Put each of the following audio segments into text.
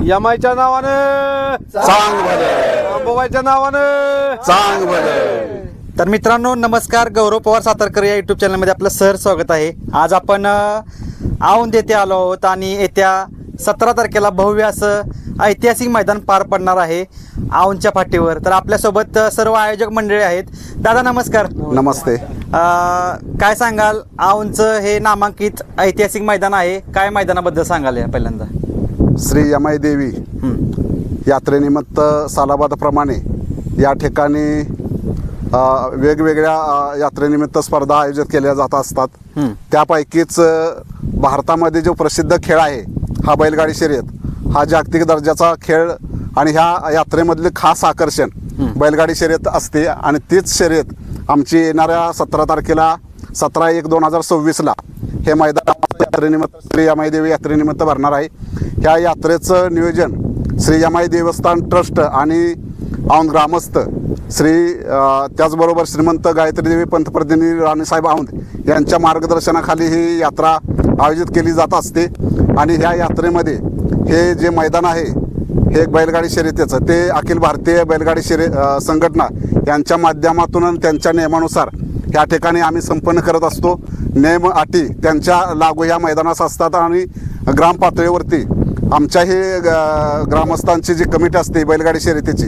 यमाईच्या नावानं चांग भले, अंबाबाईच्या नावानं चांग भले. तर मित्रांनो नमस्कार, गौरव पवार सातारकर या यूट्यूब चॅनलमध्ये आपलं सहर्ष स्वागत आहे. आज आपण औंध येथे आलो आहोत आणि येत्या 17 तारखेला भव्य असं ऐतिहासिक मैदान पार पडणार आहे औंधच्या फाटीवर. तर आपल्यासोबत सर्व आयोजक मंडळी आहेत. दादा नमस्कार. नमस्ते. काय सांगाल, औंधचं हे नामांकित ऐतिहासिक मैदान आहे, काय मैदानाबद्दल सांगाल या पहिल्यांदा? श्री यमाई देवी यात्रेनिमित्त सालाबादप्रमाणे या ठिकाणी वेगवेगळ्या यात्रेनिमित्त स्पर्धा आयोजित केल्या जात असतात. त्यापैकीच भारतामध्ये जो प्रसिद्ध खेळ आहे हा बैलगाडी शर्यत, हा जागतिक दर्जाचा खेळ आणि ह्या यात्रेमधले खास आकर्षण बैलगाडी शर्यत असते. आणि तीच शर्यत आमची येणाऱ्या 17 तारखेला 17/1/2026 हे मैदान यात्रेनिमित्त श्री यमाई देवी यात्रेनिमित्त भरणार आहे. ह्या यात्रेचं नियोजन श्री यमाई देवस्थान ट्रस्ट आणि औंध ग्रामस्थ त्याचबरोबर श्रीमंत गायत्री देवी पंतप्रतिनिधी राणीसाहेब औंध यांच्या मार्गदर्शनाखाली ही यात्रा आयोजित केली जात असते. आणि ह्या यात्रेमध्ये हे जे मैदान आहे हे एक बैलगाडी शर्यतीचं, ते अखिल भारतीय बैलगाडी संघटना यांच्या माध्यमातून आणि त्यांच्या नियमानुसार ह्या ठिकाणी आम्ही संपन्न करत असतो. नियम अटी त्यांच्या लागू ह्या मैदानास असतात. आणि ग्राम पातळीवरती आमच्याही ग्रामस्थांची जी कमिटी असते बैलगाडी शर्यतीची,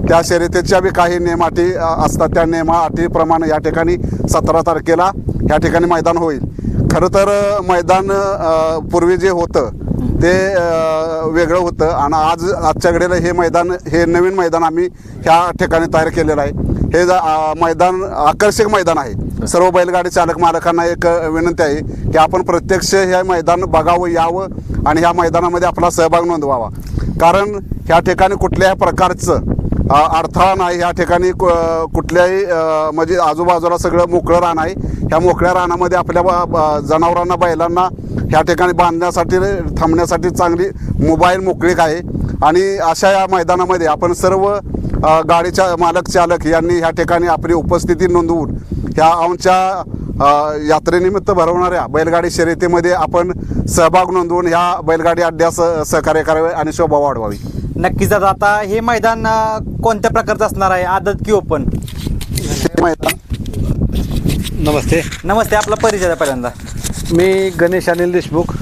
त्या शर्यतीच्या बी काही नियम अटी असतात. त्या नियम अटीप्रमाणे या ठिकाणी 17 तारखेला या ठिकाणी मैदान होईल. खरं तर मैदान पूर्वी जे होतं ते वेगळं होतं आणि आजच्या घडीला हे नवीन मैदान आम्ही ह्या ठिकाणी तयार केलेलं आहे. हे मैदान आकर्षक मैदान आहे. सर्व बैलगाडी चालक मालकांना एक विनंती आहे की आपण प्रत्यक्ष हे मैदान बघावं, यावं आणि ह्या मैदानामध्ये आपला सहभाग नोंदवावा. कारण ह्या ठिकाणी कुठल्याही प्रकारचं अडथळा नाही. ह्या ठिकाणी कुठल्याही म्हणजे आजूबाजूला सगळं मोकळं रान आहे. ह्या मोकळ्या रानामध्ये आपल्या जनावरांना, बैलांना ह्या ठिकाणी बांधण्यासाठी, थांबण्यासाठी चांगली मोबाईल मोकळीक आहे. आणि अशा या मैदानामध्ये आपण सर्व गाडीच्या मालक चालक यांनी ह्या ठिकाणी आपली उपस्थिती नोंदवून ह्या औंधच्या यात्रेनिमित्त भरवणाऱ्या बैलगाडी शर्यतीमध्ये आपण सहभाग नोंदवून ह्या बैलगाडी अड्ड्यास सहकार्य करावे आणि शोभा वाढवावी. नक्कीच दादा. आता हे मैदान कोणत्या प्रकारचं असणार आहे, आदत की ओपन? हे मैदान नमस्ते, आपला परिचय द्या पहिल्यांदा. मी गणेश अनिल देशमुख,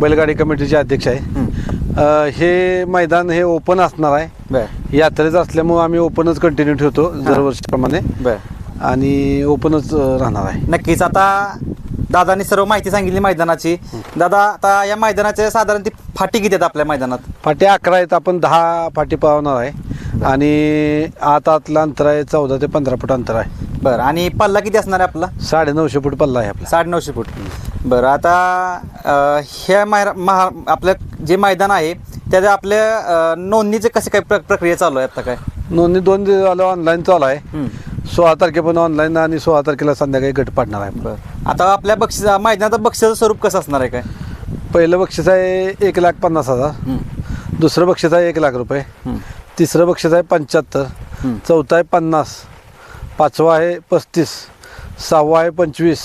बैलगाडी कमिटीचे अध्यक्ष आहे. हे मैदान हे ओपन असणार आहे. यात्रेचं असल्यामुळे आम्ही ओपनच कंटिन्यू ठेवतो दरवर्षीप्रमाणे, आणि ओपनच राहणार आहे. नक्कीच. आता दादानी सर्व माहिती सांगितली मैदानाची. दादा, आता या मैदानाचे साधारण ती फाटी किती आहेत आपल्या मैदानात? फाटी 11 आहेत. आपण 10 फाटी पावणार आहे. आणि आतलं अंतर आहे 14 ते 15 फूट अंतर आहे. बरं. आणि पल्ला किती असणार आहे आपला? 950 फूट पल्ला आहे आपला. 950 फूट. बरं. आता ह्या आपलं जे मैदान आहे त्याच्या आपल्या नोंदणीचे कसे काय प्रक्रिया चालू आहे? आता काय नोंदणी 2 दिवस झालं ऑनलाईन चालू आहे. 16 तारखेपर्यंत ऑनलाईन आणि 16 तारखेला संध्याकाळी गट पाडणार आहे. बरं. आता आपल्या मैदानाचं बक्षिसाचं स्वरूप कसं असणार आहे? काय पहिलं बक्षीस आहे 1,50,000, दुसरं बक्षीस आहे 1,00,000 रुपये, तिसरं बक्षीस आहे 75, चौथं आहे 50, पाचवा आहे 35, सहावा आहे 25,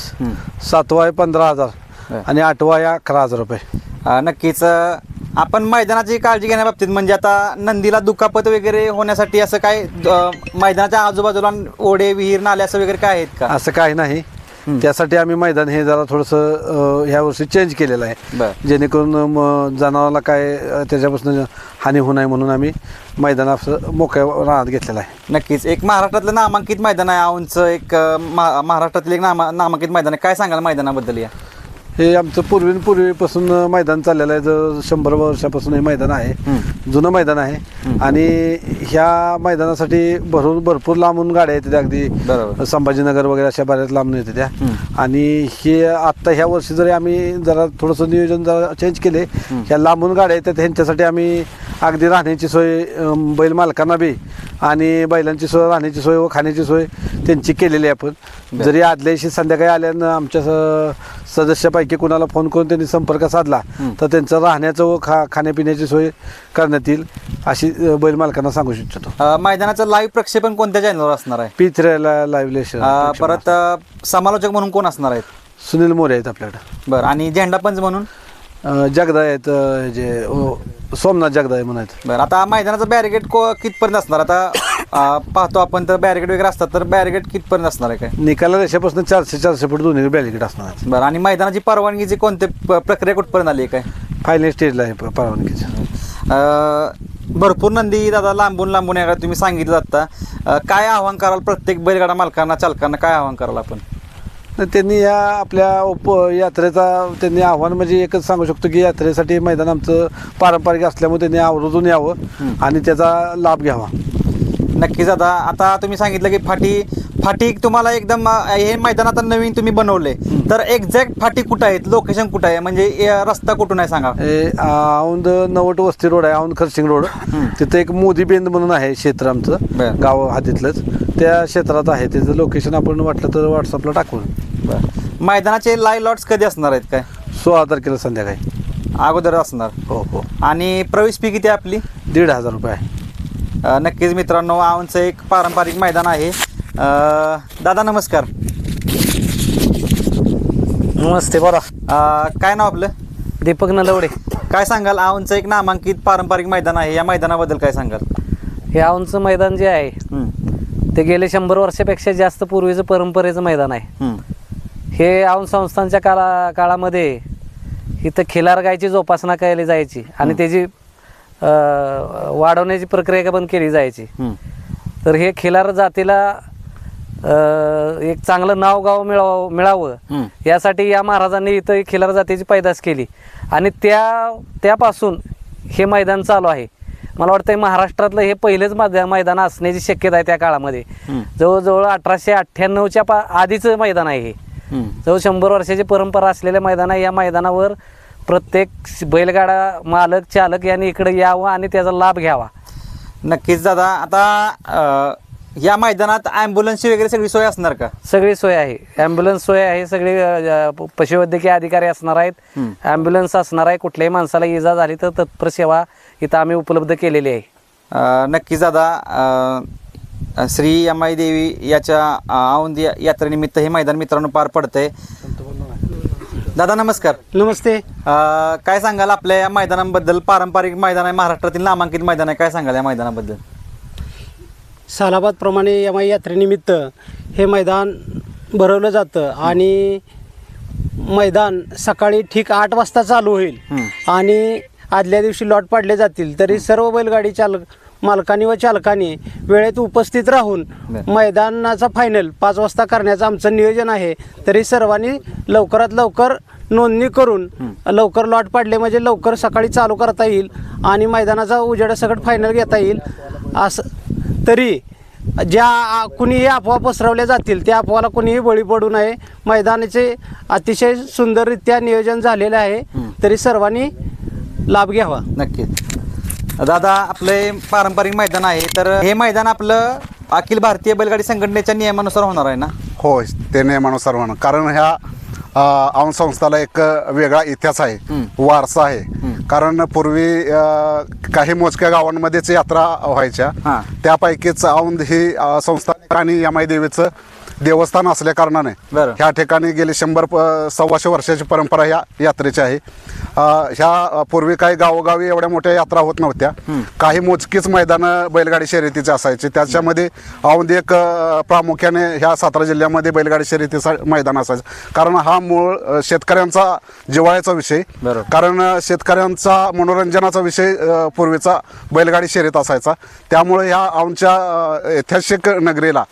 सातवा आहे 15,000 आणि आठवा आहे 11,000 रुपये. नक्कीच. आपण मैदानाची काळजी घेण्याबाबतीत म्हणजे आता नंदीला दुखापत वगैरे होण्यासाठी असं काय मैदानाच्या आजूबाजूला ओढे, विहीर, नाले असं वगैरे काय आहेत का? असं काही नाही. त्यासाठी आम्ही मैदान हे जरा थोडंसं ह्या वर्षी चेंज केलेलं आहे, जेणेकरून जनावराला काय त्याच्यापासून हानी होऊ नये म्हणून आम्ही मैदान असं मोकळ्या रानात घेतलेलं आहे. नक्कीच. एक महाराष्ट्रातलं नामांकित मैदान आहे औंधचं, एक महाराष्ट्रातील एक नामांकित मैदान आहे. काय सांगाल मैदानाबद्दल? या हे आमचं पूर्वीपासून मैदान चाललेलं आहे. जर 100 वर्षापासून हे मैदान आहे, जुनं मैदान आहे. आणि ह्या मैदानासाठी भरपूर लांबून गाड्या येतात, अगदी संभाजीनगर वगैरे अशा बऱ्याच लांबून येते त्या. आणि हे आत्ता ह्या वर्षी जरी आम्ही जरा थोडंसं नियोजन जरा चेंज केले, ह्या लांबून गाड्या येतात ह्यांच्यासाठी आम्ही अगदी राहण्याची सोय बैल मालकांना बी आणि बैलांची सोय, राहण्याची सोय व खाण्याची सोय त्यांची केलेली आहे. आपण जरी आदल्या दिवशी संध्याकाळी आल्यानं आमच्या सदस्यापैकी कुणाला फोन करून त्यांनी संपर्क साधला तर त्यांचं राहण्याचं व खाण्यापिण्याची सोय करण्यात येईल अशी बैल मालकांना सांगू इच्छितो. मैदानाचं लाईव्ह प्रक्षेपण कोणत्या चॅनलवर असणार आहे? P3 live. परत समालोचक म्हणून कोण असणार आहेत? सुनील मोरे आहेत आपल्याकडे. बरं. आणि झेंडा पंच म्हणून जगदाय आहेत जे सोमनाथ जगदाय म्हणायचं. बरं, आता मैदानाचं बॅरिगेट कितपर्यंत असणार? आता पाहतो आपण तर बॅरिगेट वगैरे असतात, तर बॅरिगेट कितपर्यंत असणार आहे काय? निकाला रेषेपासून 400 फूट दोन्ही बॅरिकेड असणार आहेत. बरं, आणि मैदानाची परवानगीची कोणते प्रक्रिया कुठपर्यंत आली आहे काय? फायनल स्टेजला आहे परवानगीचं. भरपूर नंदी दादा लांबून लांबून येणार तुम्ही सांगितलं आता. काय आव्हान कराल प्रत्येक बैलगाडा मालकांना, चालकांना काय आव्हान कराल आपण? तर त्यांनी या आपल्या यात्रेचा त्यांनी आव्हान म्हणजे एकच सांगू शकतो की यात्रेसाठी मैदान आमचं पारंपरिक असल्यामुळे त्यांनी आवर्जून यावं आणि त्याचा लाभ घ्यावा. नक्कीच दादा. आता तुम्ही सांगितलं की फाटी तुम्हाला एकदम हे मैदान आता नवीन तुम्ही बनवले, तर एक्झॅक्ट फाटी कुठं आहेत, लोकेशन कुठं आहे, म्हणजे रस्ता कुठून आहे सांगा? औंध नवट वस्ती रोड आहे, औंध खरसिंग रोड. तिथं एक मोदी बेंद म्हणून आहे क्षेत्र आमचं, गाव हद्दीतलंच त्या क्षेत्रात आहे. त्याचं लोकेशन आपण वाटलं तर व्हॉट्सअपला टाकून. मैदानाचे लाईव्ह लॉट्स कधी असणार आहेत काय? 16 तारखेला संध्याकाळी अगोदर असणार. हो हो. आणि प्रवेश फी किती आहे आपली? 1,500 रुपये आहे. नक्कीच मित्रांनो, औंधचं एक पारंपरिक मैदान आहे. दादा नमस्कार. नमस्ते. बोला. काय नाव आपलं? दीपक नलवडे. काय सांगाल, औंधचं एक नामांकित पारंपरिक मैदान आहे, या मैदानाबद्दल काय सांगाल? हे औंधचं मैदान जे आहे ते गेले 100 वर्षापेक्षा जास्त पूर्वीचं परंपरेचं मैदान आहे. हे औंध संस्थांच्या काळामध्ये इथं खिलार गायची जोपासना केली जायची आणि त्याची वाढवण्याची प्रक्रिया पण केली जायची. तर हे खिलार जातीला एक चांगलं नाव गाव मिळावं यासाठी या महाराजांनी इथं खिलार जातीची पैदास केली आणि त्यापासून हे मैदान चालू आहे. मला वाटतं महाराष्ट्रातलं हे पहिलेच मैदान असण्याची शक्यता आहे. त्या काळामध्ये जवळजवळ 1898च्या आधीचं मैदान आहे. हे जवळ 100 वर्षाची परंपरा असलेलं मैदान आहे. या मैदानावर प्रत्येक बैलगाडा मालक चालक यांनी इकडे यावं आणि त्याचा लाभ घ्यावा. नक्कीच दादा. आता या मैदानात ॲम्ब्युलन्सची वगैरे सगळी सोय असणार का? सगळी सोय आहे. ॲम्ब्युलन्स सोय आहे. सगळे पशुवैद्यकीय अधिकारी असणार आहेत. ॲम्ब्युलन्स असणार आहे. कुठल्याही माणसाला इजा झाली तर तत्पर सेवा इथं आम्ही उपलब्ध केलेली आहे. नक्कीच दादा. श्री यमाई देवी याच्या औंध यात्रेनिमित्त हे मैदान मित्रांनो पार पडतंय. दादा नमस्कार. नमस्ते. काय सांगाल आपल्या या मैदानाबद्दल? पारंपरिक मैदान आहे, महाराष्ट्रातील नामांकित मैदान आहे, काय सांगाल या मैदानाबद्दल? सालाबादप्रमाणे यमाई यात्रेनिमित्त हे मैदान भरवलं जातं आणि मैदान सकाळी ठीक 8 वाजता चालू होईल आणि आदल्या दिवशी लॉट पाडले जातील. तरी सर्व बैलगाडी मालकांनी व चालकांनी वेळेत उपस्थित राहून मैदानाचा फायनल 5 वाजता करण्याचं आमचं नियोजन आहे. तरी सर्वांनी लवकरात लवकर नोंदणी करून लवकर लॉट पाडले म्हणजे लवकर सकाळी चालू करता येईल आणि मैदानाचा उजेडासकट फायनल घेता येईल. असं तरी ज्या कुणीही अफवा पसरवल्या जातील त्या अफवाला कुणीही बळी पडू नये. मैदानाचे अतिशय सुंदररित्या नियोजन झालेले आहे. तरी सर्वांनी लाभ घ्यावा. नक्कीच दादा. आपले पारंपरिक मैदान आहे, तर हे मैदान आपलं अखिल भारतीय बैलगाडी संघटनेच्या नियमानुसार होणार आहे ना? हो, ते नियमानुसार होणं. कारण ह्या औंध संस्थाला एक वेगळा इतिहास आहे, वारसा आहे. कारण पूर्वी काही मोजक्या गावांमध्येच यात्रा व्हायच्या. त्यापैकीच औंध ही संस्था आणि यमाई देवीचं देवस्थान असल्या कारणाने ह्या ठिकाणी गेली 100-125 वर्षाची परंपरा ह्या यात्रेची आहे. ह्या पूर्वी काही गावोगावी एवढ्या मोठ्या यात्रा होत नव्हत्या. काही मोजकीच मैदानं बैलगाडी शर्यतीचे असायचे. त्याच्यामध्ये औंध एक प्रामुख्याने ह्या सातारा जिल्ह्यामध्ये बैलगाडी शर्यतीचं मैदान असायचं. कारण हा मूळ शेतकऱ्यांचा जिव्हाळ्याचा विषय, कारण शेतकऱ्यांचा मनोरंजनाचा विषय पूर्वीचा बैलगाडी शर्यत असायचा. त्यामुळे ह्या औंधच्या ऐतिहासिक नगरीला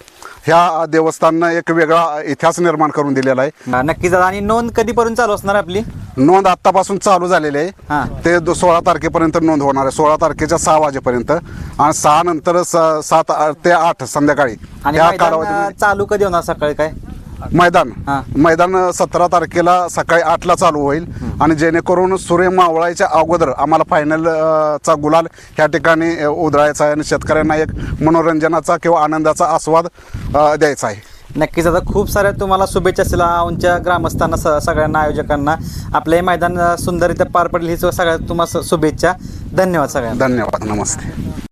ह्या देवस्थाननं एक वेगळा इतिहास निर्माण करून दिलेला आहे. नक्कीच. आणि नोंद कधीपर्यंत चालू असणार आपली? नोंद आत्तापासून चालू झालेली आहे. ते 16 तारखेपर्यंत नोंद होणार आहे. 16 तारखेच्या 6 वाजेपर्यंत आणि 6 नंतर 7 ते 8 संध्याकाळी. आणि चालू कधी होणार? सकाळी काय मैदान 17 तारखेला सकाळी 8ला चालू होईल आणि जेणेकरून सूर्य मावळायच्या अगोदर आम्हाला फायनल चा गुलाल ह्या ठिकाणी उधळायचा आहे आणि शेतकऱ्यांना एक मनोरंजनाचा किंवा आनंदाचा आस्वाद द्यायचा आहे. नक्कीच. आता खूप साऱ्या तुम्हाला शुभेच्छा असतील औंधच्या ग्रामस्थांना, सगळ्यांना, आयोजकांना. आपलं हे मैदान सुंदररित्या पार पडेल हीच सगळ्यात तुम्हाला शुभेच्छा. धन्यवाद सगळ्यांना. धन्यवाद. नमस्ते.